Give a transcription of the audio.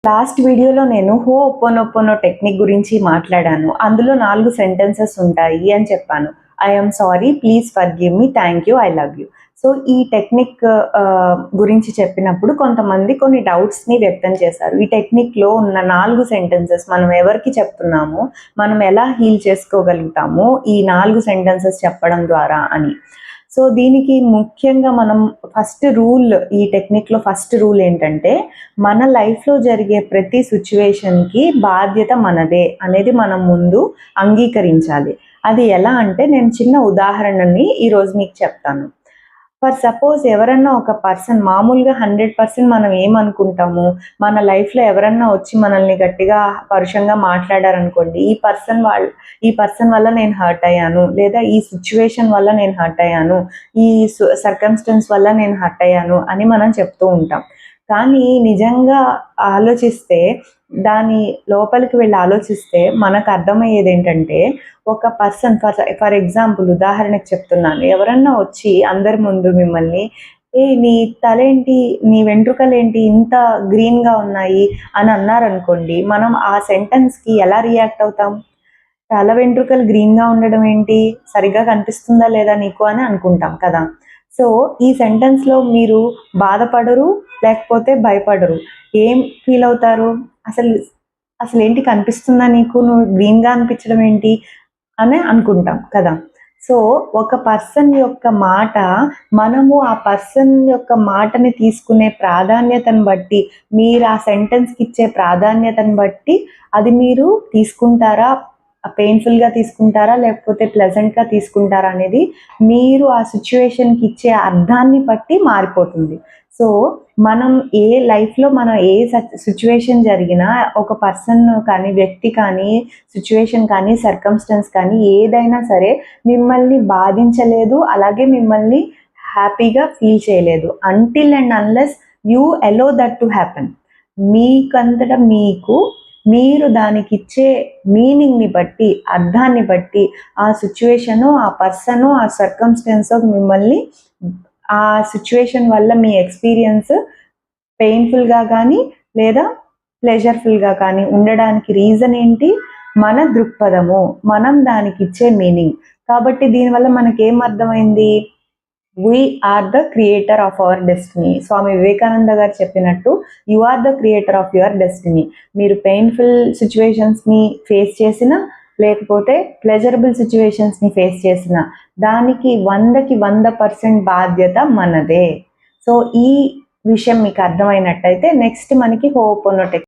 Last వీడియోలో నేను ho'oponopono technique గురించి మాట్లాడాను. అందులో 4 సెంటెన్సెస్ ఉంటాయి అని చెప్పాను. I am sorry, please forgive me, thank you, I love you. So ఈ టెక్నిక్ గురించి చెప్పినప్పుడు కొంతమంది కొన్ని డౌట్స్ని వ్యక్తం చేశారు. ఈ టెక్నిక్లో ఉన్న 4 సెంటెన్సెస్ మనం ఎవరికి చెప్తున్నామో, మనం ఎలా హీల్ చేసుకోగలుగుతాము ఈ 4 సెంటెన్సెస్ చెప్పడం ద్వారా అని. సో దీనికి ముఖ్యంగా మనం ఈ టెక్నిక్లో ఫస్ట్ రూల్ ఏంటంటే, మన లైఫ్లో జరిగే ప్రతి సిచ్యువేషన్కి బాధ్యత మనదే అనేది మనం ముందు అంగీకరించాలి. అది ఎలా అంటే, నేను చిన్న ఉదాహరణని ఈరోజు మీకు చెప్తాను. ఫర్ సపోజ్ ఎవరన్నా ఒక పర్సన్ మామూలుగా 100% మనం ఏమనుకుంటాము, మన లైఫ్లో ఎవరన్నా వచ్చి మనల్ని గట్టిగా పరుషంగా మాట్లాడారనుకోండి, ఈ పర్సన్ వల్ల నేను హర్ట్ అయ్యాను, లేదా ఈ సిచ్యువేషన్ వల్ల నేను హర్ట్ అయ్యాను, ఈ సర్కమ్స్టెన్స్ వల్ల నేను హర్ట్ అయ్యాను అని మనం చెప్తూ ఉంటాం. కానీ నిజంగా ఆలోచిస్తే, దాని లోపలికి వెళ్ళి ఆలోచిస్తే మనకు అర్థమయ్యేది ఏంటంటే, ఒక పర్సన్ ఫర్ ఎగ్జాంపుల్ ఉదాహరణకు చెప్తున్నాను, ఎవరన్నా వచ్చి అందరి ముందు మిమ్మల్ని నీ తలేంటి, నీ వెంట్రుకలేంటి ఇంత గ్రీన్గా ఉన్నాయి అని అన్నారనుకోండి, మనం ఆ సెంటెన్స్కి ఎలా రియాక్ట్ అవుతాం? తల వెంట్రుకలు గ్రీన్గా ఉండడం ఏంటి, సరిగ్గా కనిపిస్తుందా లేదా నీకు అని అనుకుంటాం కదా. సో ఈ సెంటెన్స్లో మీరు బాధపడరు, లేకపోతే భయపడరు, ఏం ఫీల్ అవుతారు? అసలు ఏంటి, కనిపిస్తుందా నీకు, నువ్వు గ్రీన్గా అనిపించడం ఏంటి అని అనుకుంటాం కదా. సో ఒక పర్సన్ యొక్క మాట, మనము ఆ పర్సన్ యొక్క మాటని తీసుకునే ప్రాధాన్యతను బట్టి, మీరు ఆ సెంటెన్స్కి ఇచ్చే ప్రాధాన్యతను బట్టి అది మీరు తీసుకుంటారా, పెయిన్ఫుల్గా తీసుకుంటారా, లేకపోతే ప్లెజెంట్గా తీసుకుంటారా అనేది మీరు ఆ సిచ్యువేషన్కి ఇచ్చే అర్థాన్ని బట్టి మారిపోతుంది. సో మనం మనం ఏ సిచ్యువేషన్ జరిగినా, ఒక పర్సన్ కానీ, వ్యక్తి కానీ, సిచ్యువేషన్ కానీ, సర్కమ్స్టెన్స్ కానీ ఏదైనా సరే మిమ్మల్ని బాధించలేదు, అలాగే మిమ్మల్ని హ్యాపీగా ఫీల్ చేయలేదు until and unless you allow that to happen. మీకంతటా మీరు దానికి ఇచ్చే మీనింగ్ని బట్టి, అర్థాన్ని బట్టి ఆ సిచ్యువేషను, ఆ పర్సను, ఆ సర్కమ్స్టెన్స్ మిమ్మల్ని ఆ సిచ్యువేషన్ వల్ల మీ ఎక్స్పీరియన్స్ పెయిన్ఫుల్గా కానీ లేదా ప్లెజర్ఫుల్గా కానీ ఉండడానికి రీజన్ ఏంటి? మన దృక్పథము, మనం దానికి ఇచ్చే మీనింగ్. కాబట్టి దీనివల్ల మనకేం అర్థమైంది? We are the creator of our destiny. స్వామి వివేకానంద గారు చెప్పినట్టు, you are the creator of your destiny. మీరు పెయిన్ఫుల్ సిచ్యువేషన్స్ని ఫేస్ చేసినా, లేకపోతే ప్లెజరబుల్ సిచ్యువేషన్స్ని ఫేస్ చేసిన, దానికి 100కి 100% బాధ్యత మనదే. సో ఈ విషయం మీకు అర్థమైనట్టయితే నెక్స్ట్ మనకి హోపోనో